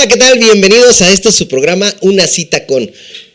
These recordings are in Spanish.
¿qué tal? Bienvenidos a este su programa Una Cita Con.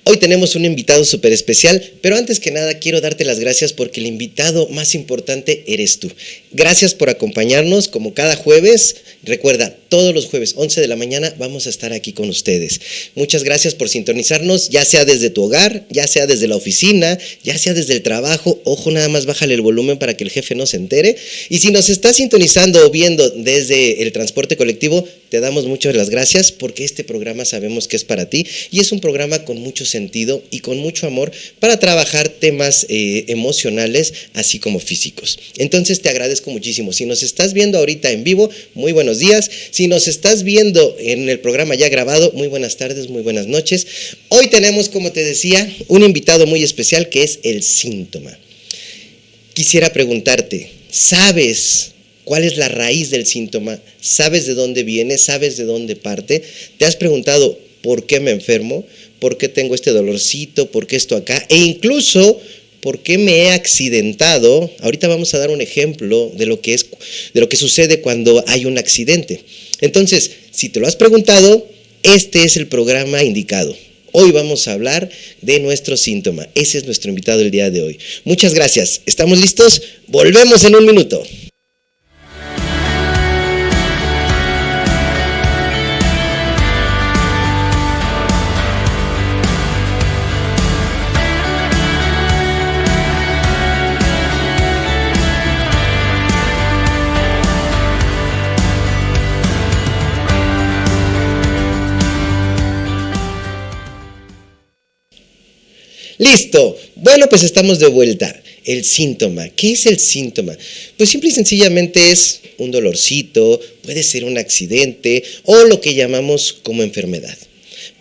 Hoy tenemos un invitado súper especial, pero antes que nada quiero darte las gracias porque el invitado más importante eres tú. Gracias por acompañarnos como cada jueves. Recuerda, todos los jueves 11 de la mañana vamos a estar aquí con ustedes. Muchas gracias por sintonizarnos, ya sea desde tu hogar, ya sea desde la oficina, ya sea desde el trabajo. Ojo, nada más bájale el volumen para que el jefe no se entere. Y si nos estás sintonizando o viendo desde el transporte colectivo, te damos muchas las gracias porque este programa sabemos que es para ti y es un programa con mucho sentido y con mucho amor para trabajar temas emocionales así como físicos. Entonces te agradezco muchísimo. Si nos estás viendo ahorita en vivo, muy buenos días. Si nos estás viendo en el programa ya grabado, muy buenas tardes, muy buenas noches. Hoy tenemos, como te decía, un invitado muy especial que es el síntoma. Quisiera preguntarte, ¿sabes cuál es la raíz del síntoma? ¿Sabes de dónde viene? ¿Sabes de dónde parte? ¿Te has preguntado por qué me enfermo? ¿Por qué tengo este dolorcito? ¿Por qué esto acá? E incluso, ¿por qué me he accidentado? Ahorita vamos a dar un ejemplo de lo que sucede cuando hay un accidente. Entonces, si te lo has preguntado, este es el programa indicado. Hoy vamos a hablar de nuestro síntoma. Ese es nuestro invitado el día de hoy. Muchas gracias. ¿Estamos listos? Volvemos en un minuto. ¡Listo! Bueno, pues estamos de vuelta. El síntoma. ¿Qué es el síntoma? Pues simple y sencillamente es un dolorcito, puede ser un accidente o lo que llamamos como enfermedad.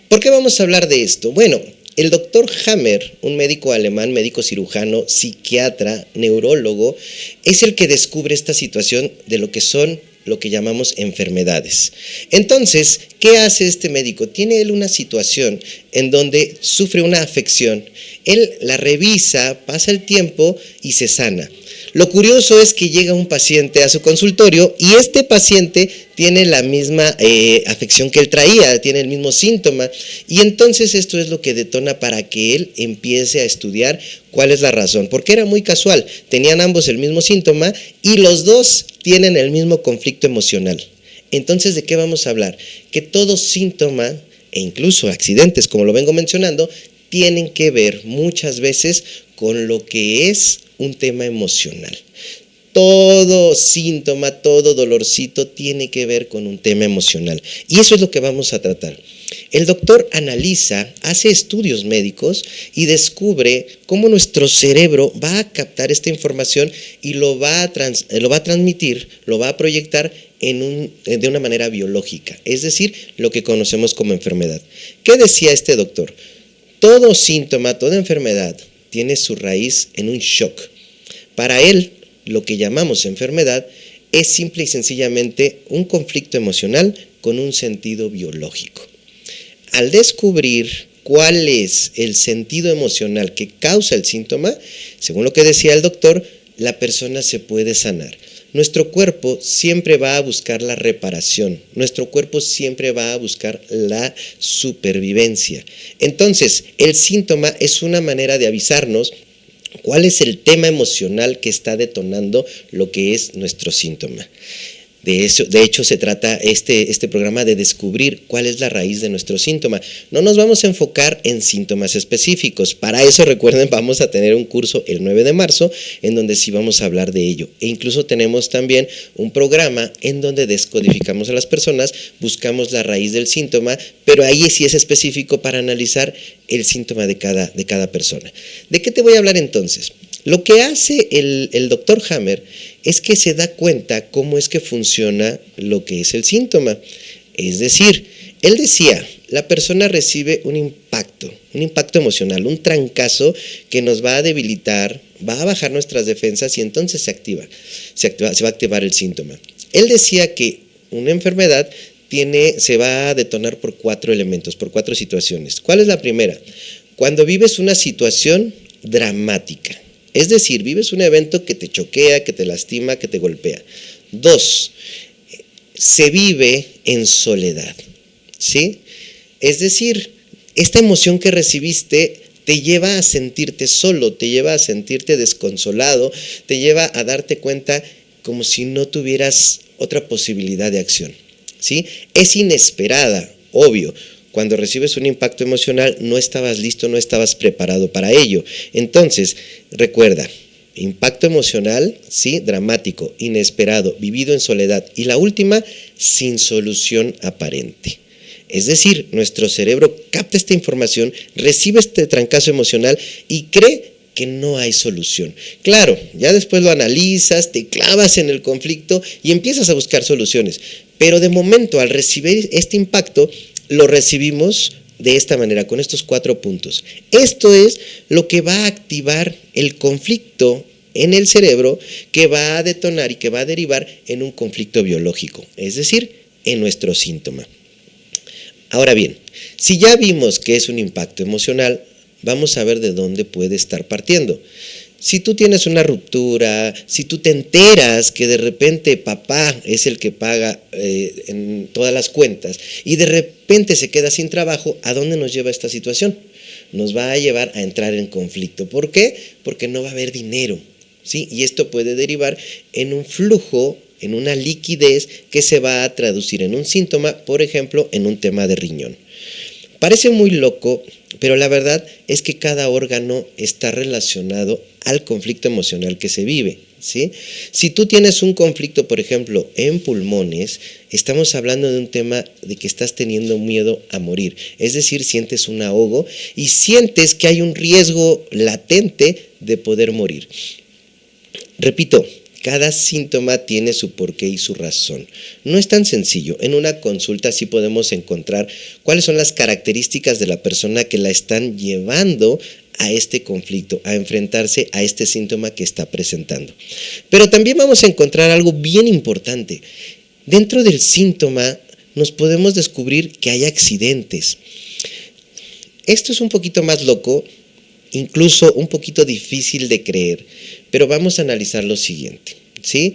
¿Por qué vamos a hablar de esto? Bueno, el doctor Hammer, un médico alemán, médico cirujano, psiquiatra, neurólogo, es el que descubre esta situación de lo que llamamos enfermedades. Entonces, ¿qué hace este médico? Tiene él una situación en donde sufre una afección. Él la revisa, pasa el tiempo y se sana. Lo curioso es que llega un paciente a su consultorio y este paciente tiene la misma afección que él traía, tiene el mismo síntoma, y entonces esto es lo que detona para que él empiece a estudiar cuál es la razón, porque era muy casual, tenían ambos el mismo síntoma y los dos tienen el mismo conflicto emocional. Entonces, ¿de qué vamos a hablar? Que todo síntoma e incluso accidentes, como lo vengo mencionando, tienen que ver muchas veces con lo que es un tema emocional. Todo síntoma, todo dolorcito tiene que ver con un tema emocional. Y eso es lo que vamos a tratar. El doctor analiza, hace estudios médicos y descubre cómo nuestro cerebro va a captar esta información y lo va a transmitir, lo va a proyectar de una manera biológica, es decir, lo que conocemos como enfermedad. ¿Qué decía este doctor? Todo síntoma, toda enfermedad tiene su raíz en un shock. Para él, lo que llamamos enfermedad es simple y sencillamente un conflicto emocional con un sentido biológico. Al descubrir cuál es el sentido emocional que causa el síntoma, según lo que decía el doctor, la persona se puede sanar. Nuestro cuerpo siempre va a buscar la reparación, nuestro cuerpo siempre va a buscar la supervivencia. Entonces, el síntoma es una manera de avisarnos cuál es el tema emocional que está detonando lo que es nuestro síntoma. De hecho, se trata este programa de descubrir cuál es la raíz de nuestro síntoma. No nos vamos a enfocar en síntomas específicos. Para eso, recuerden, vamos a tener un curso el 9 de marzo en donde sí vamos a hablar de ello. E incluso tenemos también un programa en donde descodificamos a las personas, buscamos la raíz del síntoma, pero ahí sí es específico para analizar el síntoma de cada persona. ¿De qué te voy a hablar entonces? Lo que hace el doctor Hammer es que se da cuenta cómo es que funciona lo que es el síntoma. Es decir, él decía, la persona recibe un impacto emocional, un trancazo que nos va a debilitar, va a bajar nuestras defensas y entonces se va a activar el síntoma. Él decía que una enfermedad se va a detonar por 4 elementos, por 4 situaciones. ¿Cuál es la primera? Cuando vives una situación dramática. Es decir, vives un evento que te choquea, que te lastima, que te golpea. 2, se vive en soledad. ¿sí? Es decir, esta emoción que recibiste te lleva a sentirte solo, te lleva a sentirte desconsolado, te lleva a darte cuenta como si no tuvieras otra posibilidad de acción, ¿sí? Es inesperada, obvio. Cuando recibes un impacto emocional no estabas listo, no estabas preparado para ello. Entonces, recuerda, impacto emocional, sí, dramático, inesperado, vivido en soledad. Y la última, sin solución aparente. Es decir, nuestro cerebro capta esta información, recibe este trancazo emocional y cree que no hay solución. Claro, ya después lo analizas, te clavas en el conflicto y empiezas a buscar soluciones. Pero de momento, al recibir este impacto, lo recibimos de esta manera, con estos 4 puntos. Esto es lo que va a activar el conflicto en el cerebro, que va a detonar y que va a derivar en un conflicto biológico, es decir, en nuestro síntoma. Ahora bien, si ya vimos que es un impacto emocional, vamos a ver de dónde puede estar partiendo. Si tú tienes una ruptura, si tú te enteras que de repente papá es el que paga en todas las cuentas y de repente se queda sin trabajo, ¿a dónde nos lleva esta situación? Nos va a llevar a entrar en conflicto. ¿Por qué? Porque no va a haber dinero, ¿sí? Y esto puede derivar en un flujo, en una liquidez que se va a traducir en un síntoma, por ejemplo, en un tema de riñón. Parece muy loco, pero la verdad es que cada órgano está relacionado al conflicto emocional que se vive, ¿sí? Si tú tienes un conflicto, por ejemplo, en pulmones, estamos hablando de un tema de que estás teniendo miedo a morir, es decir, sientes un ahogo y sientes que hay un riesgo latente de poder morir. Repito, cada síntoma tiene su porqué y su razón. No es tan sencillo. En una consulta sí podemos encontrar cuáles son las características de la persona que la están llevando a este conflicto, a enfrentarse a este síntoma que está presentando. Pero también vamos a encontrar algo bien importante. Dentro del síntoma nos podemos descubrir que hay accidentes. Esto es un poquito más loco, incluso un poquito difícil de creer, pero vamos a analizar lo siguiente, ¿sí?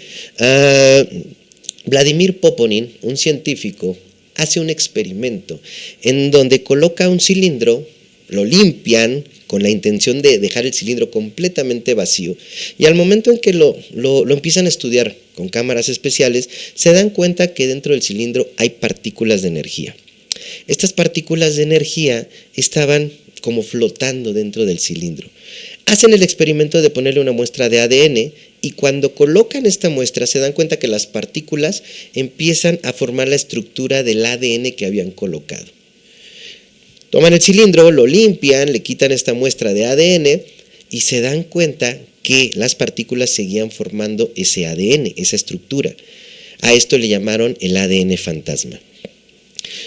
Vladimir Poponin, un científico, hace un experimento en donde coloca un cilindro, lo limpian con la intención de dejar el cilindro completamente vacío, y al momento en que lo empiezan a estudiar con cámaras especiales, se dan cuenta que dentro del cilindro hay partículas de energía. Estas partículas de energía estaban como flotando dentro del cilindro. Hacen el experimento de ponerle una muestra de ADN y cuando colocan esta muestra se dan cuenta que las partículas empiezan a formar la estructura del ADN que habían colocado. Toman el cilindro, lo limpian, le quitan esta muestra de ADN y se dan cuenta que las partículas seguían formando ese ADN, esa estructura. A esto le llamaron el ADN fantasma.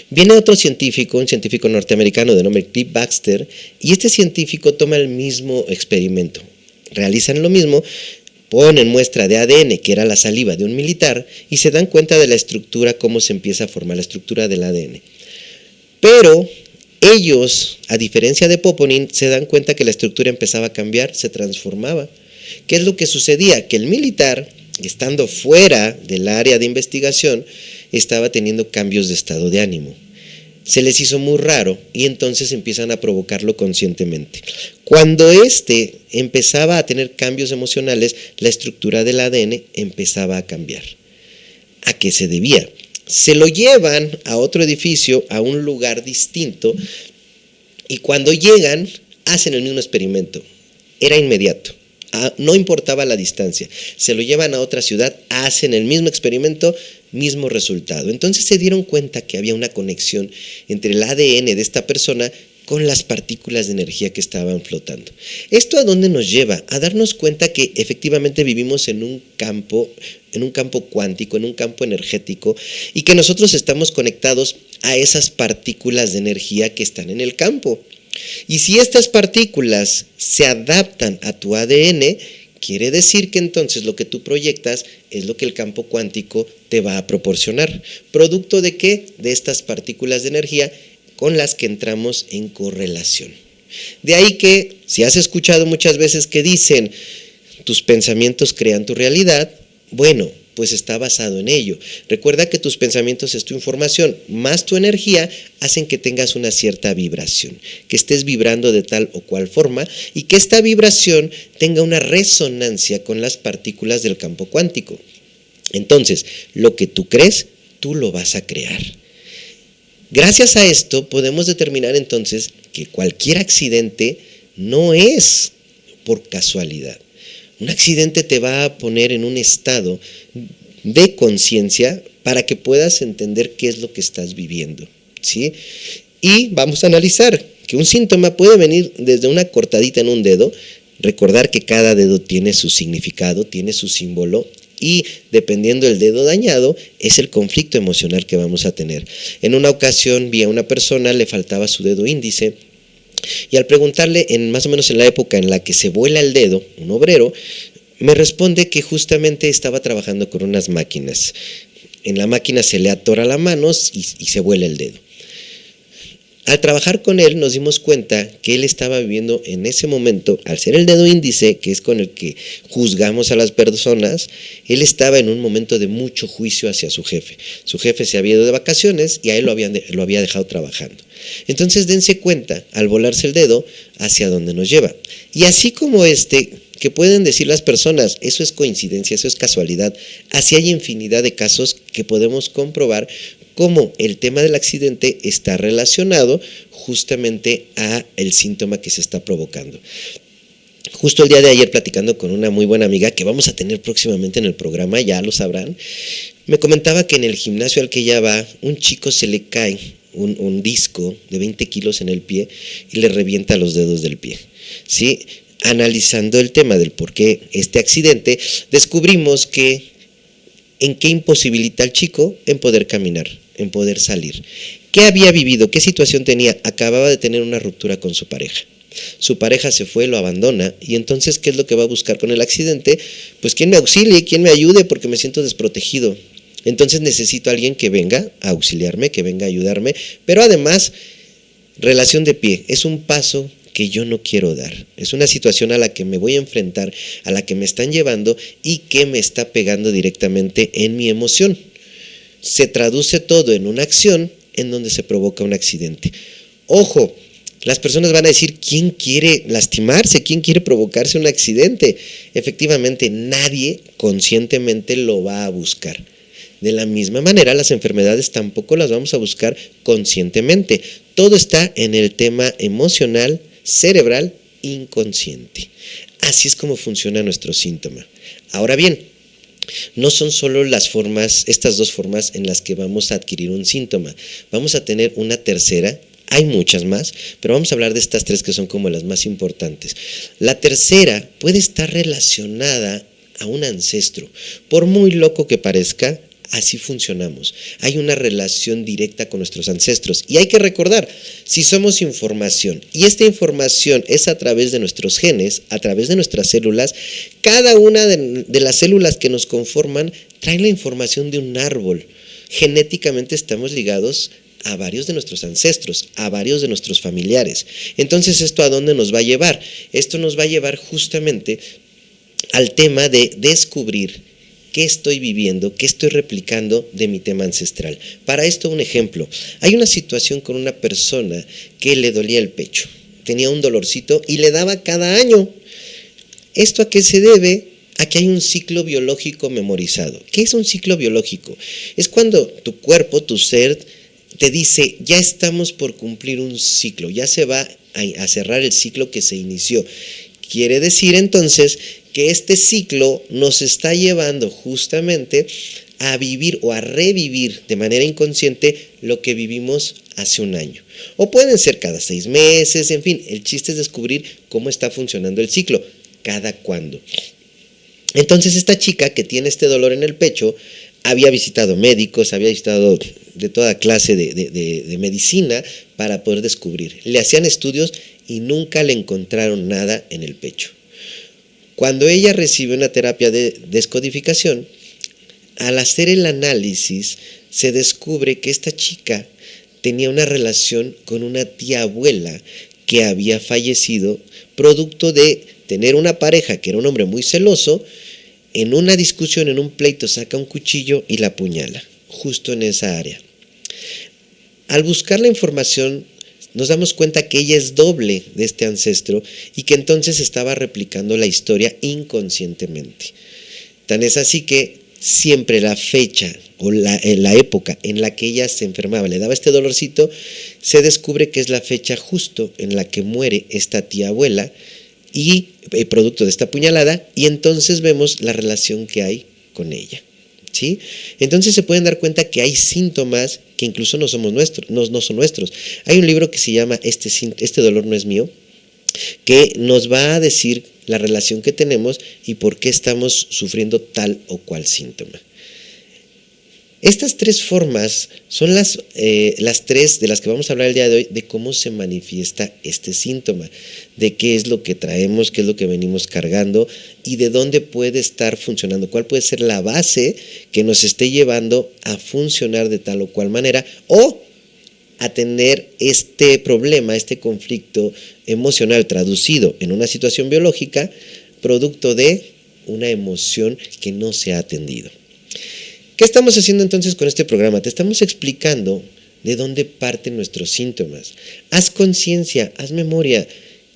Viene otro científico, un científico norteamericano de nombre Cliff Baxter, y este científico toma el mismo experimento. Realizan lo mismo, ponen muestra de ADN, que era la saliva de un militar, y se dan cuenta de la estructura, cómo se empieza a formar la estructura del ADN. Pero ellos, a diferencia de Poponin, se dan cuenta que la estructura empezaba a cambiar, se transformaba. ¿Qué es lo que sucedía? Que el militar, estando fuera del área de investigación, estaba teniendo cambios de estado de ánimo. Se les hizo muy raro y entonces empiezan a provocarlo conscientemente. Cuando éste empezaba a tener cambios emocionales, la estructura del ADN empezaba a cambiar. ¿A qué se debía? Se lo llevan a otro edificio, a un lugar distinto, y cuando llegan, hacen el mismo experimento. Era inmediato. No importaba la distancia, se lo llevan a otra ciudad, hacen el mismo experimento, mismo resultado. Entonces se dieron cuenta que había una conexión entre el ADN de esta persona con las partículas de energía que estaban flotando. ¿Esto a dónde nos lleva? A darnos cuenta que efectivamente vivimos en un campo cuántico, en un campo energético, y que nosotros estamos conectados a esas partículas de energía que están en el campo. Y si estas partículas se adaptan a tu ADN, quiere decir que entonces lo que tú proyectas es lo que el campo cuántico te va a proporcionar. ¿Producto de qué? De estas partículas de energía con las que entramos en correlación. De ahí que, si has escuchado muchas veces que dicen, tus pensamientos crean tu realidad, bueno, pues está basado en ello. Recuerda que tus pensamientos es tu información, más tu energía hacen que tengas una cierta vibración, que estés vibrando de tal o cual forma y que esta vibración tenga una resonancia con las partículas del campo cuántico. Entonces, lo que tú crees, tú lo vas a crear. Gracias a esto podemos determinar entonces que cualquier accidente no es por casualidad. Un accidente te va a poner en un estado de conciencia para que puedas entender qué es lo que estás viviendo, ¿sí? Y vamos a analizar que un síntoma puede venir desde una cortadita en un dedo, recordar que cada dedo tiene su significado, tiene su símbolo, y dependiendo del dedo dañado es el conflicto emocional que vamos a tener. En una ocasión vi a una persona, le faltaba su dedo índice, y al preguntarle, más o menos en la época en la que se vuela el dedo, un obrero, me responde que justamente estaba trabajando con unas máquinas. En la máquina se le atora la mano y se vuela el dedo. Al trabajar con él nos dimos cuenta que él estaba viviendo en ese momento, al ser el dedo índice, que es con el que juzgamos a las personas, él estaba en un momento de mucho juicio hacia su jefe. Su jefe se había ido de vacaciones y a él lo había dejado trabajando. Entonces dense cuenta, al volarse el dedo, hacia dónde nos lleva. Y así como que pueden decir las personas, eso es coincidencia, eso es casualidad, así hay infinidad de casos que podemos comprobar cómo el tema del accidente está relacionado justamente a el síntoma que se está provocando. Justo el día de ayer, platicando con una muy buena amiga que vamos a tener próximamente en el programa, ya lo sabrán, me comentaba que en el gimnasio al que ella va, un chico se le cae un disco de 20 kilos en el pie y le revienta los dedos del pie, ¿sí? Analizando el tema del por qué este accidente, descubrimos que en qué imposibilita al chico en poder caminar, en poder salir. ¿Qué había vivido? ¿Qué situación tenía? Acababa de tener una ruptura con su pareja. Su pareja se fue, lo abandona, y entonces, ¿qué es lo que va a buscar con el accidente? Pues quién me auxilie, quién me ayude, porque me siento desprotegido. Entonces necesito a alguien que venga a auxiliarme, que venga a ayudarme, pero además, relación de pie, es un paso que yo no quiero dar. Es una situación a la que me voy a enfrentar, a la que me están llevando y que me está pegando directamente en mi emoción. Se traduce todo en una acción en donde se provoca un accidente. Ojo, las personas van a decir, ¿quién quiere lastimarse? ¿Quién quiere provocarse un accidente? Efectivamente, nadie conscientemente lo va a buscar. De la misma manera, las enfermedades tampoco las vamos a buscar conscientemente. Todo está en el tema emocional, cerebral, inconsciente. Así es como funciona nuestro síntoma. Ahora bien, no son solo las formas, estas dos formas en las que vamos a adquirir un síntoma. Vamos a tener una tercera, hay muchas más, pero vamos a hablar de estas tres que son como las más importantes. La tercera puede estar relacionada a un ancestro. Por muy loco que parezca, así funcionamos. Hay una relación directa con nuestros ancestros. Y hay que recordar, si somos información, y esta información es a través de nuestros genes, a través de nuestras células, cada una de las células que nos conforman traen la información de un árbol. Genéticamente estamos ligados a varios de nuestros ancestros, a varios de nuestros familiares. Entonces, ¿esto a dónde nos va a llevar? Esto nos va a llevar justamente al tema de descubrir qué estoy viviendo, qué estoy replicando de mi tema ancestral. Para esto, un ejemplo. Hay una situación con una persona que le dolía el pecho, tenía un dolorcito y le daba cada año. ¿Esto a qué se debe? A que hay un ciclo biológico memorizado. ¿Qué es un ciclo biológico? Es cuando tu cuerpo, tu ser, te dice, ya estamos por cumplir un ciclo, ya se va a cerrar el ciclo que se inició. Quiere decir entonces que este ciclo nos está llevando justamente a vivir o a revivir de manera inconsciente lo que vivimos hace un año. O pueden ser cada 6 meses, en fin, el chiste es descubrir cómo está funcionando el ciclo, cada cuándo. Entonces esta chica que tiene este dolor en el pecho había visitado médicos, había visitado de toda clase de medicina para poder descubrir. Le hacían estudios y nunca le encontraron nada en el pecho. Cuando ella recibe una terapia de descodificación, al hacer el análisis se descubre que esta chica tenía una relación con una tía abuela que había fallecido producto de tener una pareja que era un hombre muy celoso, en una discusión, en un pleito, saca un cuchillo y la apuñala, justo en esa área. Al buscar la información, nos damos cuenta que ella es doble de este ancestro y que entonces estaba replicando la historia inconscientemente. Tan es así que siempre la fecha o la época en la que ella se enfermaba, le daba este dolorcito, se descubre que es la fecha justo en la que muere esta tía abuela y producto de esta puñalada, y entonces vemos la relación que hay con ella, ¿sí? Entonces se pueden dar cuenta que hay síntomas que incluso no son nuestros. Hay un libro que se llama Este dolor no es mío, que nos va a decir la relación que tenemos y por qué estamos sufriendo tal o cual síntoma. Estas tres formas son las tres de las que vamos a hablar el día de hoy, de cómo se manifiesta este síntoma, de qué es lo que traemos, qué es lo que venimos cargando y de dónde puede estar funcionando, cuál puede ser la base que nos esté llevando a funcionar de tal o cual manera o a tener este problema, este conflicto emocional traducido en una situación biológica, producto de una emoción que no se ha atendido. ¿Qué estamos haciendo entonces con este programa? Te estamos explicando de dónde parten nuestros síntomas. Haz conciencia, haz memoria.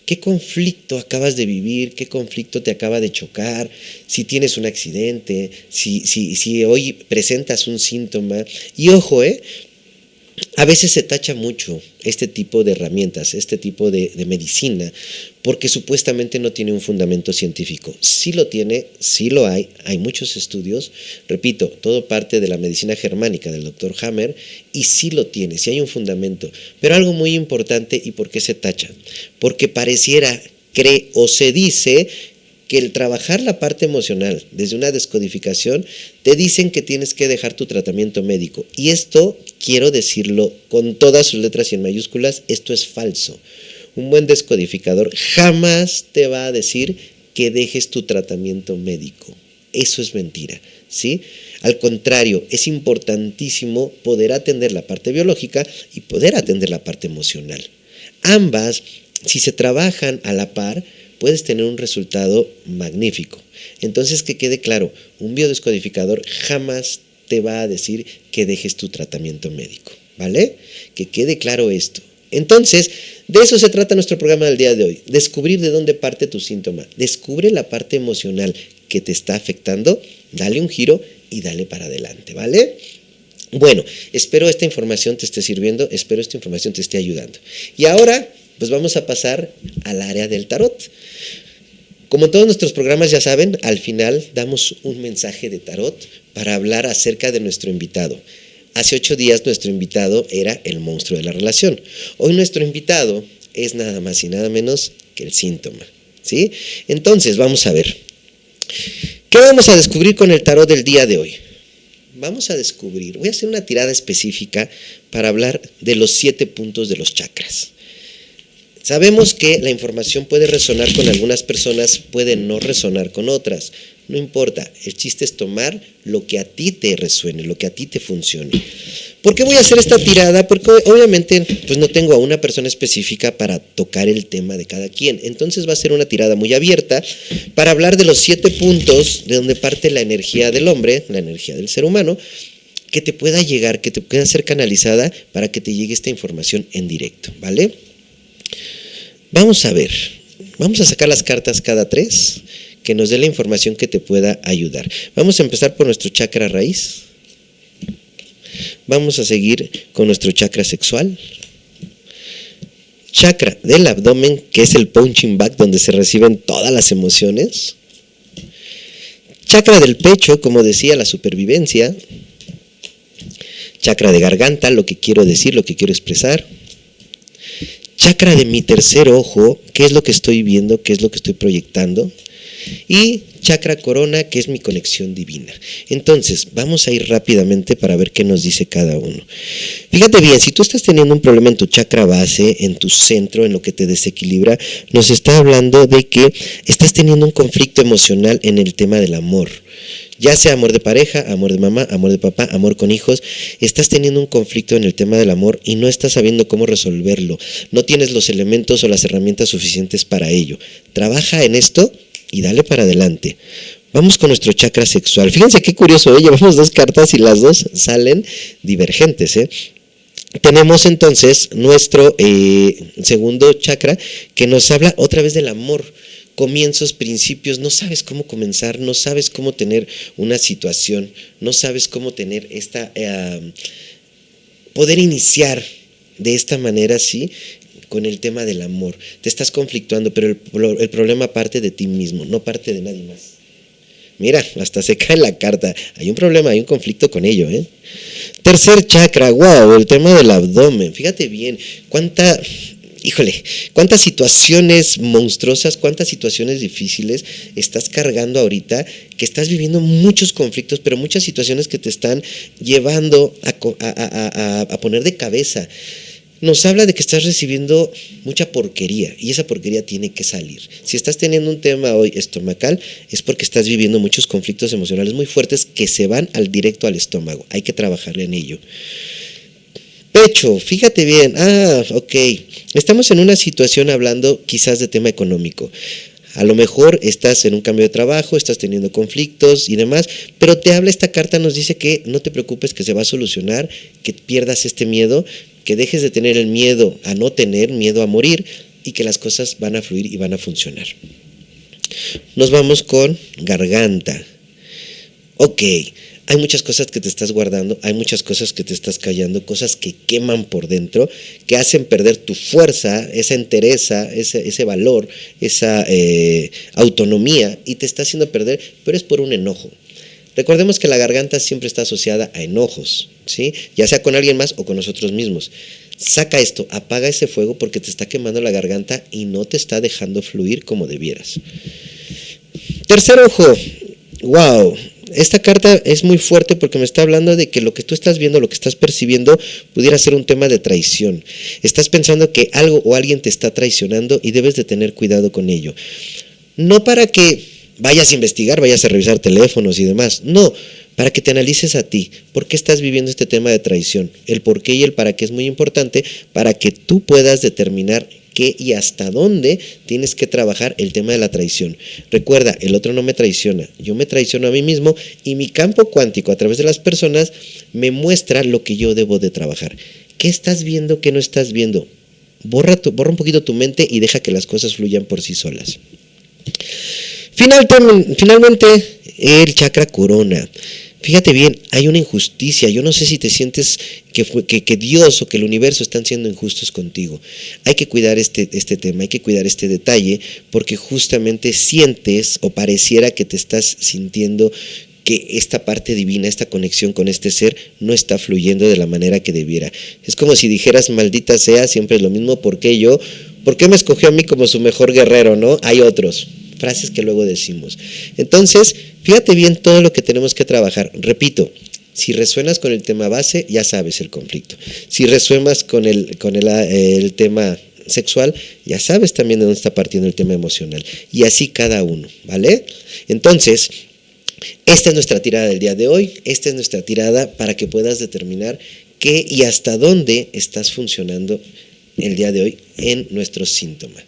¿Qué conflicto acabas de vivir? ¿Qué conflicto te acaba de chocar? Si tienes un accidente, si hoy presentas un síntoma. Y ojo, a veces se tacha mucho este tipo de herramientas, este tipo de medicina, porque supuestamente no tiene un fundamento científico. Sí lo tiene, sí lo hay muchos estudios, repito, todo parte de la medicina germánica del Dr. Hammer, y sí lo tiene, sí hay un fundamento. Pero algo muy importante, ¿y por qué se tacha? Porque pareciera, cree o se dice que el trabajar la parte emocional desde una descodificación, te dicen que tienes que dejar tu tratamiento médico. Y esto, quiero decirlo con todas sus letras y en mayúsculas, esto es falso. Un buen descodificador jamás te va a decir que dejes tu tratamiento médico. Eso es mentira, ¿sí? Al contrario, es importantísimo poder atender la parte biológica y poder atender la parte emocional. Ambas, si se trabajan a la par, puedes tener un resultado magnífico. Entonces, que quede claro, un biodescodificador jamás te va a decir que dejes tu tratamiento médico, ¿vale? Que quede claro esto. Entonces, de eso se trata nuestro programa del día de hoy, descubrir de dónde parte tu síntoma. Descubre la parte emocional que te está afectando, dale un giro y dale para adelante, ¿vale? Bueno, espero esta información te esté sirviendo, espero esta información te esté ayudando. Y ahora, pues vamos a pasar al área del tarot. Como todos nuestros programas ya saben, al final damos un mensaje de tarot para hablar acerca de nuestro invitado. Hace 8 días nuestro invitado era el monstruo de la relación. Hoy nuestro invitado es nada más y nada menos que el síntoma, ¿sí? Entonces, vamos a ver. ¿Qué vamos a descubrir con el tarot del día de hoy? Vamos a descubrir, voy a hacer una tirada específica para hablar de los 7 puntos de los chakras. Sabemos que la información puede resonar con algunas personas, puede no resonar con otras. No importa, el chiste es tomar lo que a ti te resuene, lo que a ti te funcione. ¿Por qué voy a hacer esta tirada? Porque obviamente pues no tengo a una persona específica para tocar el tema de cada quien. Entonces va a ser una tirada muy abierta para hablar de los 7 puntos de donde parte la energía del hombre, la energía del ser humano, que te pueda llegar, que te pueda ser canalizada para que te llegue esta información en directo, ¿vale? Vamos a ver, vamos a sacar las cartas cada 3 que nos dé la información que te pueda ayudar. Vamos a empezar por nuestro chakra raíz. Vamos a seguir con nuestro chakra sexual. Chakra del abdomen, que es el punching bag, donde se reciben todas las emociones. Chakra del pecho, como decía, la supervivencia. Chakra de garganta, lo que quiero decir, lo que quiero expresar. Chakra de mi tercer ojo, qué es lo que estoy viendo, qué es lo que estoy proyectando. Y chakra corona, que es mi conexión divina. Entonces, vamos a ir rápidamente para ver qué nos dice cada uno. Fíjate bien, si tú estás teniendo un problema en tu chakra base, en tu centro, en lo que te desequilibra, nos está hablando de que estás teniendo un conflicto emocional en el tema del amor. Ya sea amor de pareja, amor de mamá, amor de papá, amor con hijos, estás teniendo un conflicto en el tema del amor y no estás sabiendo cómo resolverlo. No tienes los elementos o las herramientas suficientes para ello. Trabaja en esto y dale para adelante. Vamos con nuestro chakra sexual. Fíjense qué curioso, llevamos dos cartas y las dos salen divergentes, Tenemos entonces nuestro segundo chakra que nos habla otra vez del amor, comienzos, principios. No sabes cómo comenzar, no sabes cómo tener una situación, no sabes cómo tener poder iniciar de esta manera, sí, con el tema del amor. Te estás conflictuando, pero el problema parte de ti mismo, no parte de nadie más. Mira, hasta se cae la carta. Hay un problema, hay un conflicto con ello, Tercer chakra, wow, el tema del abdomen. Fíjate bien, cuántas situaciones monstruosas, cuántas situaciones difíciles estás cargando ahorita, que estás viviendo muchos conflictos, pero muchas situaciones que te están llevando a poner de cabeza. Nos habla de que estás recibiendo mucha porquería y esa porquería tiene que salir. Si estás teniendo un tema hoy estomacal es porque estás viviendo muchos conflictos emocionales muy fuertes que se van directo al estómago. Hay que trabajar en ello. Pecho, fíjate bien. Ok. Estamos en una situación hablando quizás de tema económico. A lo mejor estás en un cambio de trabajo, estás teniendo conflictos y demás, pero te habla esta carta, nos dice que no te preocupes, que se va a solucionar, que pierdas este miedo, que dejes de tener el miedo a no tener, miedo a morir, y que las cosas van a fluir y van a funcionar. Nos vamos con garganta. Ok, hay muchas cosas que te estás guardando, hay muchas cosas que te estás callando, cosas que queman por dentro, que hacen perder tu fuerza, esa entereza, ese valor, esa autonomía, y te está haciendo perder, pero es por un enojo. Recordemos que la garganta siempre está asociada a enojos, ¿sí? Ya sea con alguien más o con nosotros mismos. Saca esto, apaga ese fuego porque te está quemando la garganta y no te está dejando fluir como debieras. Tercer ojo, wow. Esta carta es muy fuerte porque me está hablando de que lo que tú estás viendo, lo que estás percibiendo, pudiera ser un tema de traición. Estás pensando que algo o alguien te está traicionando y debes de tener cuidado con ello. No para que vayas a investigar, vayas a revisar teléfonos y demás. No, para que te analices a ti. ¿Por qué estás viviendo este tema de traición? El por qué y el para qué es muy importante para que tú puedas determinar qué y hasta dónde tienes que trabajar el tema de la traición. Recuerda, el otro no me traiciona, yo me traiciono a mí mismo y mi campo cuántico a través de las personas me muestra lo que yo debo de trabajar. ¿Qué estás viendo, qué no estás viendo? Borra un poquito tu mente y deja que las cosas fluyan por sí solas. Finalmente, el chakra corona. Fíjate bien, hay una injusticia. Yo no sé si te sientes que Dios o que el universo están siendo injustos contigo. Hay que cuidar este tema, hay que cuidar este detalle, porque justamente sientes o pareciera que te estás sintiendo que esta parte divina, esta conexión con este ser no está fluyendo de la manera que debiera. Es como si dijeras, maldita sea, siempre es lo mismo, ¿por qué yo? ¿Por qué me escogió a mí como su mejor guerrero, no? Hay otros. Frases que luego decimos. Entonces, fíjate bien todo lo que tenemos que trabajar. Repito, si resuenas con el tema base, ya sabes el conflicto. Si resuenas con el tema sexual, ya sabes también de dónde está partiendo el tema emocional. Y así cada uno, ¿vale? Entonces, esta es nuestra tirada del día de hoy. Esta es nuestra tirada para que puedas determinar qué y hasta dónde estás funcionando el día de hoy en nuestro síntoma.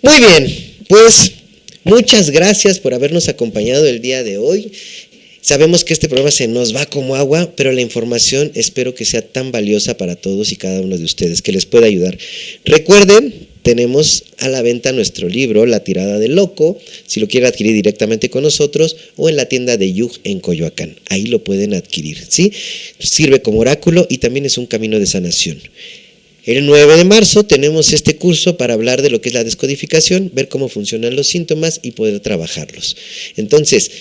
Muy bien. Pues muchas gracias por habernos acompañado el día de hoy. Sabemos que este programa se nos va como agua, pero la información espero que sea tan valiosa para todos y cada uno de ustedes, que les pueda ayudar. Recuerden, tenemos a la venta nuestro libro, La Tirada del Loco, si lo quieren adquirir directamente con nosotros o en la tienda de Yug en Coyoacán. Ahí lo pueden adquirir, ¿sí? Sirve como oráculo y también es un camino de sanación. El 9 de marzo tenemos este curso para hablar de lo que es la descodificación, ver cómo funcionan los síntomas y poder trabajarlos. Entonces,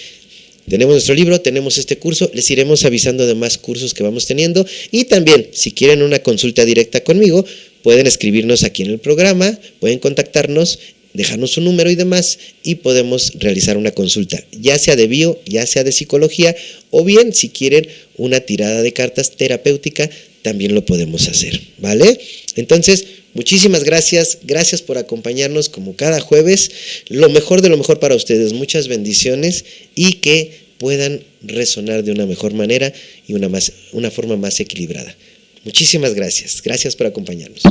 tenemos nuestro libro, tenemos este curso, les iremos avisando de más cursos que vamos teniendo y también, si quieren una consulta directa conmigo, pueden escribirnos aquí en el programa, pueden contactarnos, dejarnos su número y demás y podemos realizar una consulta, ya sea de bio, ya sea de psicología o bien si quieren una tirada de cartas terapéutica, también lo podemos hacer, ¿vale? Entonces, muchísimas gracias por acompañarnos como cada jueves, lo mejor de lo mejor para ustedes, muchas bendiciones y que puedan resonar de una mejor manera y una forma más equilibrada. Muchísimas gracias por acompañarnos.